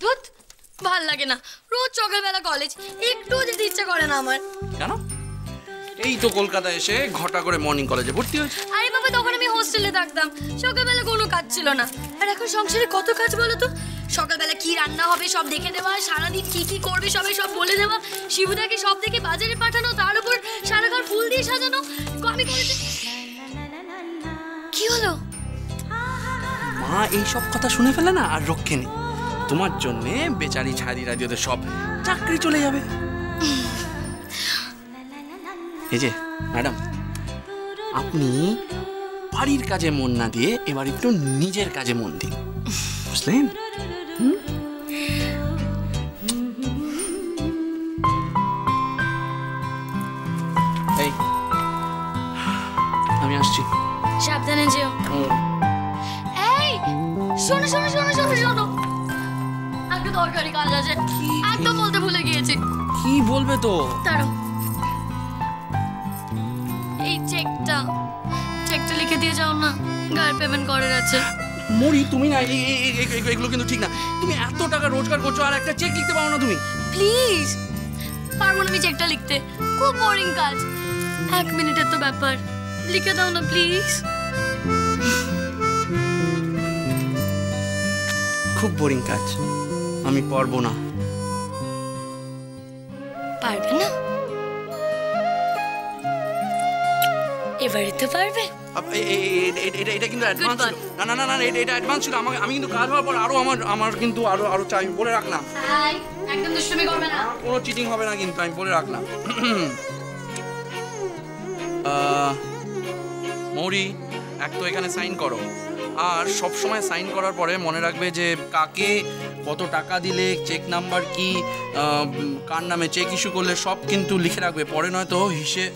ধুত, ভাল লাগে না, রোজ সকালবেলা কলেজ, একটু যেতে ইচ্ছা করে না আমার। কেন? এই তো কলকাতা এসে ঘটা করে মর্নিং কলেজে ভর্তি হয়েছে। আরে বাবা, তখন আমি হোস্টেলে থাকতাম, সকালবেলা কোনো কাজ ছিল না। আর এখন সংসারে কত কাজ বলো তো। সকালবেলা কি রান্না হবে সব দেখে দেওয়া, সারাদিন কি কি করবে সবাই সব বলে দেওয়া, শিবুদাকে সব দেখে বাজারে পাঠানো, তার উপর সারা ঘর ফুল দিয়ে সাজানো। আমি কলেজে কি হলো? মা এইসব কথা শুনে ফেলে না আর রক্ষে নেই। তোমার জন্যে বেচারি ছাড়ি রাজিওদের সব চাকরি চলে যাবে। এই যে ম্যাডাম, আপনি বাড়ির কাজে মন না দিয়ে এবার একটু নিজের কাজে মন দিন, বুঝলেন? এই আমি আসছি, সাবধানে যেও। এই শোনো শোনো শোনো শোনো শোনো, একটা দরকারি কাজ আছে, একদম বলতে ভুলে গিয়েছি। কি বলবে তো? দাঁড়াও, এই চেকটা লিখে দিয়ে যাও না, গাড়ি পেমেন্ট করার আছে। মরি, তুমি না এগুলো কিন্তু ঠিক না। তুমি এত টাকা রোজগার করছো আর একটা চেক লিখতে পারো না তুমি? প্লিজ, পারবো না আমি চেকটা লিখতে, খুব বোরিং কাজ, 1 মিনিটের তো ব্যাপার, লিখে দাও না প্লিজ। খুব বোরিং কাজ, আমি পারবো না। পারবে না? এবারে তো পারবে। এটা কিন্তু অ্যাডভান্স ছিল। না না না না, এটা অ্যাডভান্স ছিল। আমি কিন্তু কাজ হওয়ার পর আরো আমার কিন্তু আরো চাই, বলে রাখলাম। একদম দুষ্টুমি করবে না, কোনো চিটিং হবে না কিন্তু, আমি বলে রাখলাম। মৌরি, এক তো এখানে সাইন করো, আর সব সময় সাইন করার পরে মনে রাখবে যে কাকে কত টাকা দিলে, চেক নাম্বার কি, কার নামে চেক ইস্যু করলে সব কিন্তু লিখে রাখবে, পরে নয়তো হিসেব।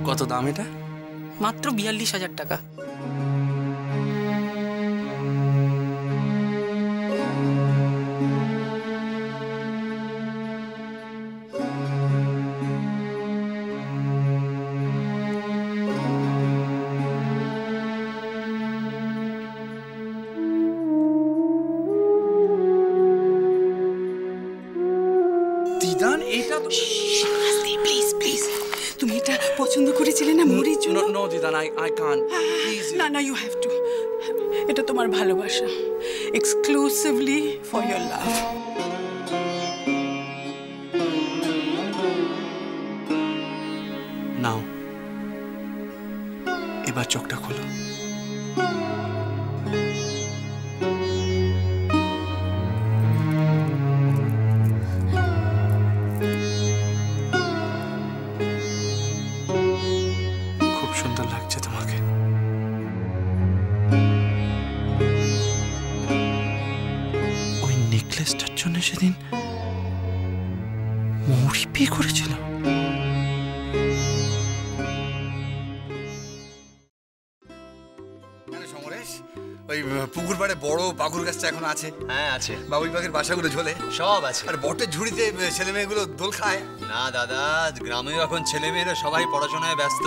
কত দাম এটা? মাত্র 42,000 টাকা। দিদান, এটা তো প্লিজ প্লিজ, তুমি এটা পছন্দ করেছিলে না মৌরির জন্য? নো দিদান, আই কান্ট, প্লিজ। না না, ইউ হ্যাভ টু। এটা তোমার ভালোবাসা, এক্সক্লুসিভলি ফর ইয়োর লাভ। নাও, এবার চোখটা খোলো। খুব সুন্দর লাগছে তোমাকে। ওই নেকলেসটার জন্য সেদিন মৌরি বিয়ে করেছিল। ওই পুকুর পাড়ে বড় পাকুর গাছটা এখন আছে? হ্যাঁ আছে। বাবুই পাখির বাসাগুলো ঝোলে? সব আছে। আর বটের ঝুড়িতে ছেলে মেয়েগুলো দোল খায়? না দাদা, গ্রামেও এখন ছেলে মেয়েরা সবাই পড়াশোনায় ব্যস্ত,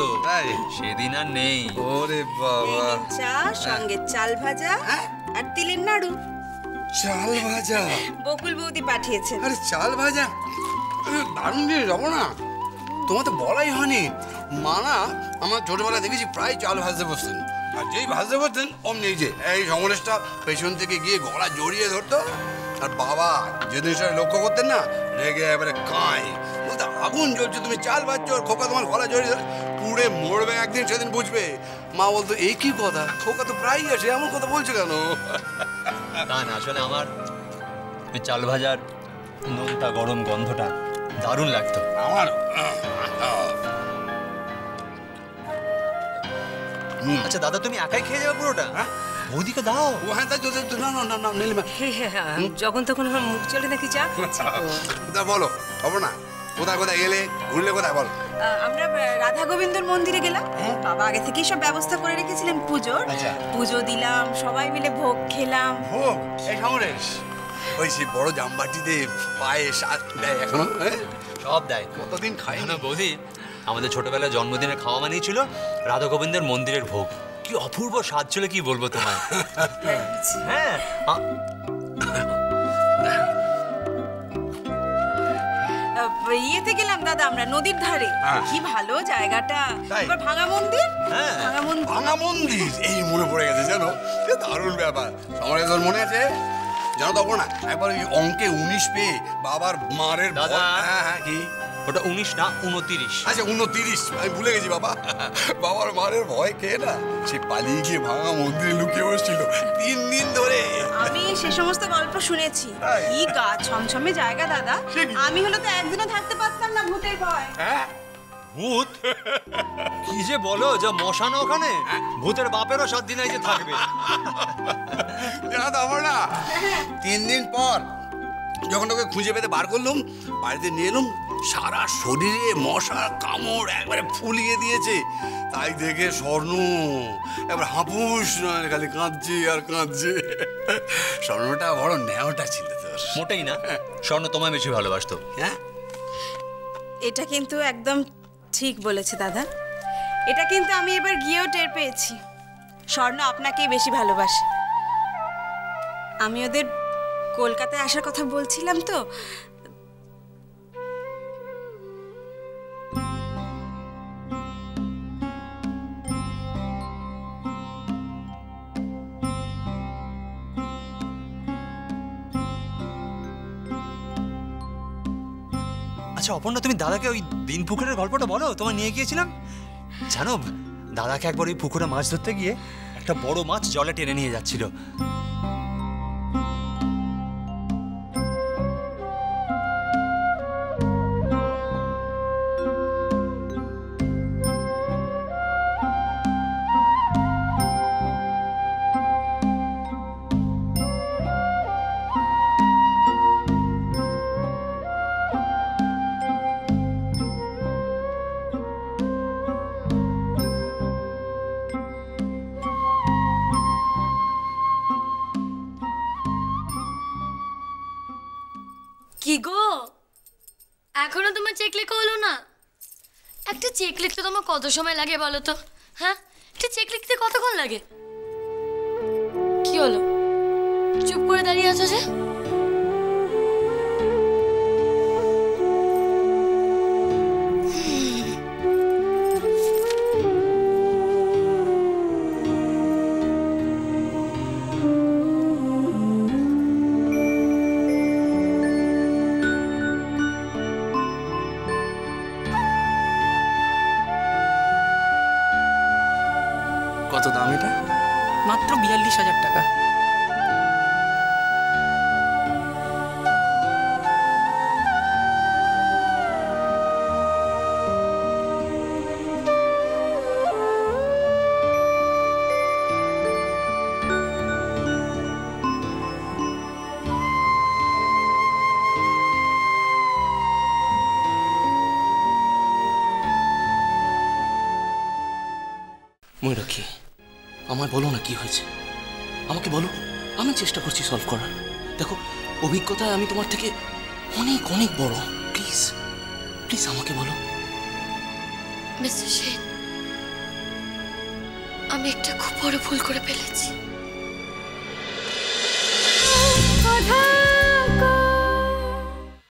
সেদিন আর নেই। ওরে বাবা, চা সঙ্গে চাল ভাজা আর তিলের নাড়ু। চাল ভাজা? বকুল বৌদি পাঠিয়েছেন। আরে চাল ভাজা দারুণ দিয়ে যাবো না, তোমার তো বলাই হয়নি। মানা আমার ছোটবেলা দেখেছি প্রায় চাল ভাজতে বসতেন, আর যেই ভাজতে বসতেন অমনি যে এই সমরেশটা পেছন থেকে গিয়ে গলা জড়িয়ে ধরতো, আর বাবা যে জিনিসটা লক্ষ্য করতেন না, রেগে এবারে কাঁই বলতে আগুন জ্বলছে, তুমি চাল ভাজছো আর খোকা তোমার গলা জড়িয়ে ধরে পুড়ে মরবে একদিন, সেদিন বুঝবে। মা বলতো এই কি কথা, খোকা তো প্রায়ই আসে, এমন কথা বলছো কেন? তা না, আসলে আমার ওই চাল ভাজার নোনতা গরম গন্ধটা দারুণ লাগতো আমার। আচ্ছা দাদা, তুমি একাই খেয়ে যাবে পুরোটা? বৌদিকে দাও। ও হ্যাঁ, তাই তো। না না না না, নীলিমা যখন তখন আমার মুখ চলে নাকি চা খাচ্ছি। তা বলো, খবর না, কোথায় কোথায় গেলে, ঘুরলে কোথায় বলো? আমরা রাধা গোবিন্দর মন্দিরে গেলাম। বাবা আগে থেকেই সব ব্যবস্থা করে রেখেছিলেন পুজোর। আচ্ছা। পুজো দিলাম, সবাই মিলে ভোগ খেলাম। ভোগ এই সমরেশ, ওই সেই বড় জামবাটিতে পায়েস আর দেয় এখনো? সব দেয়। কতদিন খাই না বৌদি, আমাদের ছোটবেলায় জন্মদিনের খাওয়া মানেই ছিল রাধা গোবিন্দের মন্দিরের ভোগ। কি অপূর্ব স্বাদ ছিল, কি বলবো তোমায়। হ্যাঁ ইয়েতে গেলাম দাদা আমরা নদীর ধারে। কি ভালো জায়গাটা। তাই? এবার ভাঙা মন্দির। হ্যাঁ। ভাঙা মন্দির। ভাঙা মন্দির এই মনে পড়ে গেছে জানো, সে দারুণ ব্যাপার। সমরেশ তোর মনে আছে জানো তখন না একবার ওই অঙ্কে 19 পেয়ে বাবার মারের দাদা। হ্যাঁ হ্যাঁ কি ওটা 19 না 29। আচ্ছা 29, আমি ভুলে গেছি বাবা। বাবার মারের ভয় খেয়ে না সে পালিয়ে গিয়ে ভাঙা মন্দিরে লুকিয়ে বসছিল 3 দিন ধরে। আমি সে সমস্ত গল্প শুনেছি। তাই? কি গা ছমছমে জায়গা দাদা। সে কি? আমি হলে তো একদিনও থাকতে পারতাম না ভূতের ভয়। হ্যাঁ ভূত? কি যে বলো, যা মশানো ওখানে, ভূতের বাপেরও 7 দিন যে থাকবে। জানা তো আমার না 3 দিন পর যখন ওকে খুঁজে পেতে বার করলুম, বাড়িতে নিয়ে এলুম, সারা শরীরে মশার কামড় একবারে ফুলিয়ে দিয়েছে। তাই দেখে স্বর্ণ এবার হাঁপুস নয়, খালি কাঁদছে আর কাঁদছে। স্বর্ণটা বড় ন্যাওটা ছিল তোর। মোটেই না, স্বর্ণ তোমায় বেশি ভালোবাসতো। হ্যাঁ এটা কিন্তু একদম ঠিক বলেছে দাদা। এটা কিন্তু আমি এবার গিয়েও টের পেয়েছি। স্বর্ণ আপনাকেই বেশি ভালোবাসে। আমি ওদের কলকাতায় আসার কথা বলছিলাম তো। আচ্ছা অপর্ণা, তুমি দাদাকে ওই দিন পুকুরের গল্পটা বলো, তোমায় নিয়ে গিয়েছিলাম। জানো, দাদাকে একবার ওই পুকুরে মাছ ধরতে গিয়ে একটা বড় মাছ জলে টেনে নিয়ে যাচ্ছিল। কি গো, এখনো তোমার চেক লেখা হলো না? একটা চেক লিখতে তোমার কত সময় লাগে বলো তো? হ্যাঁ, একটা চেক লিখতে কতক্ষণ লাগে? কি হলো, চুপ করে দাঁড়িয়ে আছো যে? কত দাম এটা? মাত্র 42,000 টাকা। ময়ূরাক্ষী, আমায় বলো না কি হয়েছে, আমাকে বলো, আমি চেষ্টা করছি সলভ করার। দেখো, অভিজ্ঞতায় আমি তোমার থেকে অনেক অনেক বড়। প্লিজ প্লিজ আমাকে বলো। মিস্টার সেন, আমি একটা খুব বড় ভুল করে ফেলেছি।